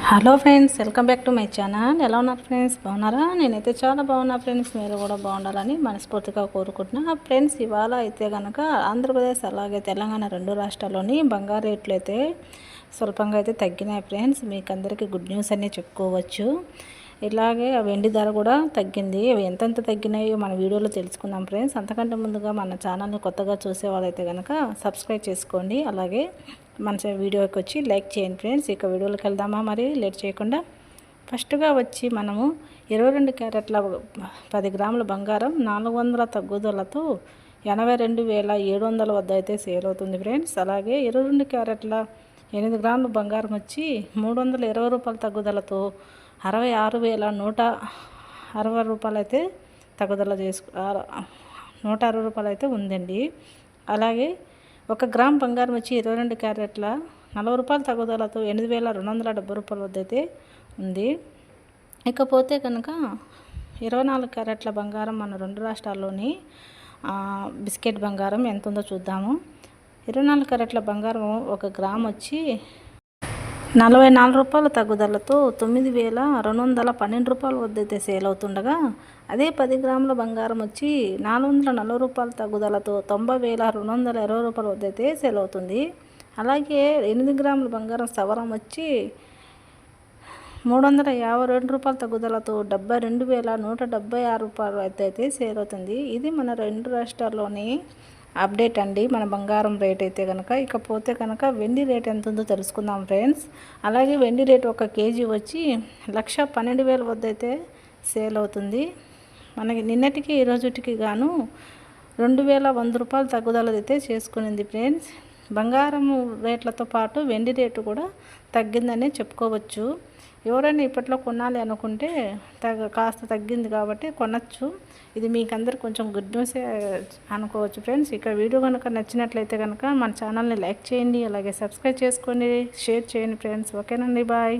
Hello friends, welcome back to my channel. ఎలా ఉన్నారు friends? బాగున్నారా? నేనైతే చాలా బాగున్నా ఫ్రెండ్స్. మీరు కూడా బాగుండాలని మనస్ఫూర్తిగా కోరుకుంటున్నా ఫ్రెండ్స్. ఇవాళ అయితే కనుక ఆంధ్రప్రదేశ్ అలాగే తెలంగాణ రెండు రాష్ట్రాల్లోని బంగారు రేట్లు అయితే స్వల్పంగా అయితే తగ్గినాయి ఫ్రెండ్స్. మీకు అందరికీ గుడ్ న్యూస్ అనే చెప్పుకోవచ్చు. ఇలాగే వెండి ధర కూడా తగ్గింది. అవి ఎంతెంత తగ్గినాయో మన వీడియోలో తెలుసుకుందాం ఫ్రెండ్స్. అంతకంటే ముందుగా మన ఛానల్ని కొత్తగా చూసే వాళ్ళైతే కనుక సబ్స్క్రైబ్ చేసుకోండి. అలాగే మన వీడియోకి వచ్చి లైక్ చేయండి ఫ్రెండ్స్. ఇక వీడియోలోకి వెళ్దామా? మరి లేట్ చేయకుండా ఫస్ట్గా వచ్చి మనము 22 క్యారెట్ల 10 గ్రాముల బంగారం 400 తగ్గుదలతో 82,700 వద్ద అయితే సేల్ అవుతుంది ఫ్రెండ్స్. అలాగే 22 క్యారెట్ల 8 గ్రాముల బంగారం వచ్చి 320 రూపాయల తగ్గుదలతో 66,160 రూపాయలు అయితే తగ్గుదల 160 రూపాయలు అయితే ఉందండి. అలాగే 1 గ్రామ్ బంగారం వచ్చి 22 క్యారెట్ల 40 రూపాయల తగ్గుదలతో 8,270 రూపాయల వద్ద అయితే ఉంది. ఇకపోతే కనుక 24 క్యారెట్ల బంగారం మన రెండు రాష్ట్రాల్లోని బిస్కెట్ బంగారం ఎంత ఉందో చూద్దాము. 24 క్యారెట్ల బంగారం 1 గ్రామ్ వచ్చి 44 రూపాయల తగ్గుదలతో 9,212 రూపాయల వద్ద అయితే సేల్ అవుతుండగా, అదే 10 గ్రాముల బంగారం వచ్చి 440 రూపాయల తగ్గుదలతో 90,220 రూపాయల వద్ద అయితే సేల్ అవుతుంది. అలాగే 8 గ్రాముల బంగారం సవరం వచ్చి 352 రూపాయల తగ్గుదలతో 72,176 రూపాయలు అయితే సేల్ అవుతుంది. ఇది మన రెండు రాష్ట్రాల్లోని అప్డేట్ అండి, మన బంగారం రేట్ అయితే కనుక. ఇకపోతే కనుక వెండి రేట్ ఎంత ఉందో తెలుసుకుందాం ఫ్రెండ్స్. అలాగే వెండి రేట్ 1 కేజీ వచ్చి 1,12,000 వద్ద అయితే సేల్ అవుతుంది. మనకి నిన్నటికి ఈ రోజుటికి గాను 2,100 రూపాయలు తగ్గుదల అయితే చేసుకునింది ఫ్రెండ్స్. బంగారం రేట్లతో పాటు వెండి రేటు కూడా తగ్గిందనే చెప్పుకోవచ్చు. ఎవరైనా ఇప్పట్లో కొనాలి అనుకుంటే కాస్త తగ్గింది కాబట్టి కొనచ్చు. ఇది మీకు అందరు కొంచెం గుడ్ న్యూసే అనుకోవచ్చు ఫ్రెండ్స్. ఇక వీడియో కనుక నచ్చినట్లయితే కనుక మన ఛానల్ని లైక్ చేయండి, అలాగే సబ్స్క్రైబ్ చేసుకోండి, షేర్ చేయండి ఫ్రెండ్స్. ఓకేనండి, బాయ్.